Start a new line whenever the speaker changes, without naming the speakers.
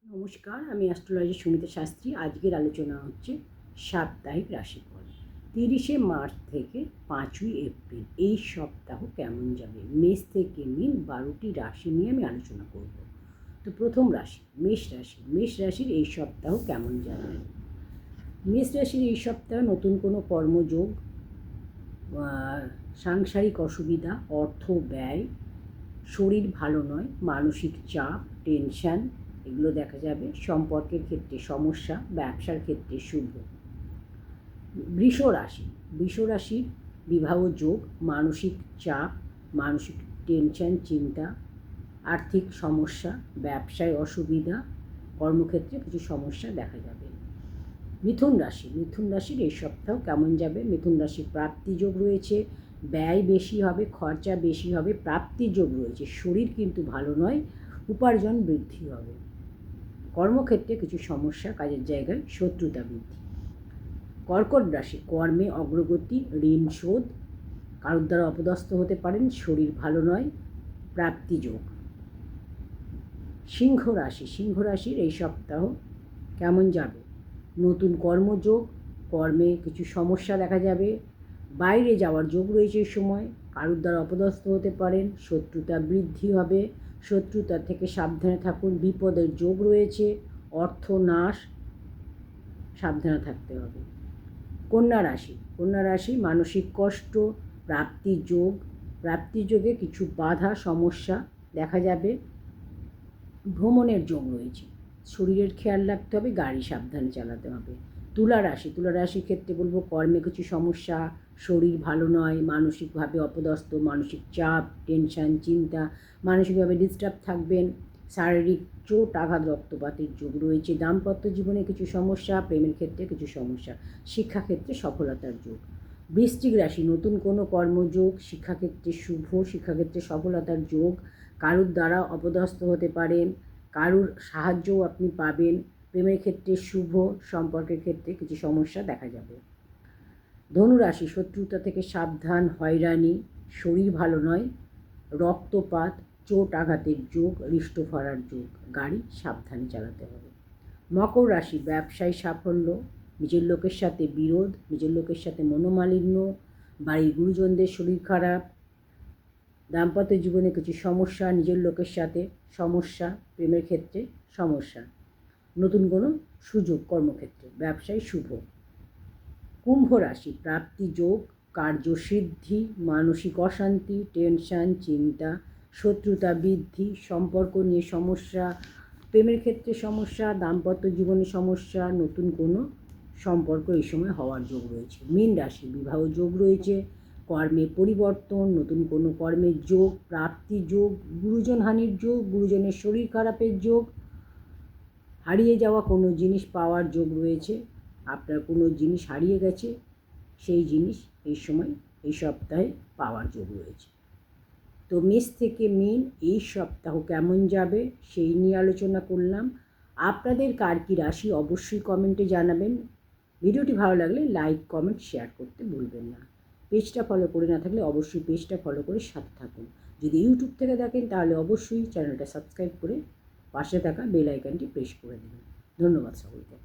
নমস্কার, আমি অ্যাস্ট্রোলজি সুমিতা শাস্ত্রী। আজকের আলোচনা হচ্ছে সাপ্তাহিক রাশিফল 30শে মার্চ থেকে 5ই এপ্রিল। এই সপ্তাহ কেমন যাবে? মেষ থেকে মীন 12টি রাশি নিয়ে আমি আলোচনা করব। তো প্রথম রাশি মেষ রাশি। মেষ রাশির এই সপ্তাহ কেমন যাবে? মেষ রাশির এই সপ্তাহ নতুন কোনো কর্মযোগ, সাংসারিক অসুবিধা, অর্থ ব্যয়, শরীর ভালো নয়, মানসিক চাপ, টেনশান এগুলো দেখা যাবে। সম্পর্কের ক্ষেত্রে সমস্যা, ব্যবসার ক্ষেত্রে শুভ। বৃষ রাশি। বৃষ রাশির বিবাহ যোগ, মানসিক চাপ, মানসিক টেনশন, চিন্তা, আর্থিক সমস্যা, ব্যবসায় অসুবিধা, কর্মক্ষেত্রে কিছু সমস্যা দেখা যাবে। মিথুন রাশি। মিথুন রাশির এই সপ্তাহ কেমন যাবে? মিথুন রাশির প্রাপ্তি যোগ রয়েছে, ব্যয় বেশি হবে, খরচা বেশি হবে, প্রাপ্তি যোগ রয়েছে। শরীর কিন্তু ভালো নয়, উপার্জন বৃদ্ধি হবে। কর্মক্ষেত্রে কিছু সমস্যা, কাজের জায়গায় শত্রুতা বৃদ্ধি। কর্কট রাশি। কর্মে অগ্রগতি, ঋণ শোধ, কারোর দ্বারা অপদস্থ হতে পারেন, শরীর ভালো নয়, প্রাপ্তি যোগ। সিংহ রাশি। সিংহ রাশির এই সপ্তাহ কেমন যাবে? নতুন কর্মযোগ, কর্মে কিছু সমস্যা দেখা যাবে, বাইরে যাওয়ার যোগ রয়েছে এই সময়, কারোর দ্বারা অপদস্থ হতে পারেন, শত্রুতা বৃদ্ধি হবে, শত্রুতা থেকে সাবধানে থাকুন, বিপদের যোগ রয়েছে, অর্থ নাশ, সাবধানে থাকতে হবে। কন্যা রাশি। কন্যা রাশি মানসিক কষ্ট, প্রাপ্তি যোগ, প্রাপ্তি যোগে কিছু বাধা সমস্যা দেখা যাবে, ভ্রমণের যোগ রয়েছে, শরীরের খেয়াল রাখতে হবে, গাড়ি সাবধানে চালাতে হবে। তুলা রাশি। তুলা রাশির ক্ষেত্রে বলবো কর্মে কিছু সমস্যা, শরীর ভালো নয়, মানসিকভাবে অপদস্থ, মানসিক চাপ, টেনশন, চিন্তা, মানসিকভাবে ডিস্টার্ব থাকবেন, শারীরিক চোট, আঘাত, রক্তপাতের যোগ রয়েছে। দাম্পত্য জীবনে কিছু সমস্যা, প্রেমের ক্ষেত্রে কিছু সমস্যা, শিক্ষাক্ষেত্রে সফলতার যোগ। বৃশ্চিক রাশি। নতুন কোনো কর্মযোগ, শিক্ষাক্ষেত্রে শুভ, শিক্ষাক্ষেত্রে সফলতার যোগ, কারুর দ্বারা অপদস্থ হতে পারেন, কারুর সাহায্যও আপনি পাবেন, প্রেমের ক্ষেত্রে শুভ, সম্পর্কের ক্ষেত্রে কিছু সমস্যা দেখা যাবে। ধনুরাশি। শত্রুতা থেকে সাবধান, হয়রানি, শরীর ভালো নয়, রক্তপাত, চোট আঘাতের যোগ, হৃষ্ট ভরার যোগ, গাড়ি সাবধানে চালাতে হবে। মকর রাশি। ব্যবসায় সাফল্য, নিজের লোকের সাথে বিরোধ, নিজের লোকের সাথে মনোমালিন্য, বাড়ির গুরুজনদের শরীর খারাপ, দাম্পত্য জীবনে কিছু সমস্যা, নিজের লোকের সাথে সমস্যা, প্রেমের ক্ষেত্রে সমস্যা, নতুন কোনো সুযোগ কর্মক্ষেত্রে, ব্যবসায় শুভ। কুম্ভ রাশি। প্রাপ্তি যোগ, কার্যসিদ্ধি, মানসিক অশান্তি, টেনশন, চিন্তা, শত্রুতা বৃদ্ধি, সম্পর্ক নিয়ে সমস্যা, প্রেমের ক্ষেত্রে সমস্যা, দাম্পত্য জীবনে সমস্যা, নতুন কোনো সম্পর্ক এই সময় হওয়ার যোগ রয়েছে। মীন রাশি। বিবাহ যোগ রয়েছে, কর্মে পরিবর্তন, নতুন কোনো কর্মের যোগ, প্রাপ্তি যোগ, গুরুজন হানির যোগ, গুরুজনের শরীর খারাপের যোগ, হারিয়ে যাওয়া কোনো জিনিস পাওয়ার যোগ রয়েছে। আপনার কোনো জিনিস হারিয়ে গেছে, সেই জিনিস এই সময় এই সপ্তাহে পাওয়ার যোগ রয়েছে। তো মেষ থেকে মীন এই সপ্তাহ কেমন যাবে সেই নিয়ে আলোচনা করলাম। আপনাদের কার কী রাশি অবশ্যই কমেন্টে জানাবেন। ভিডিওটি ভালো লাগলে লাইক, কমেন্ট, শেয়ার করতে ভুলবেন না। পেজটা ফলো করে না থাকলে অবশ্যই পেজটা ফলো করে সাথে থাকুন। যদি ইউটিউব থেকে দেখেন তাহলে অবশ্যই চ্যানেলটা সাবস্ক্রাইব করে পাশে থাকা বেল আইকনটি প্রেস করে দেবেন। ধন্যবাদ সকলকে।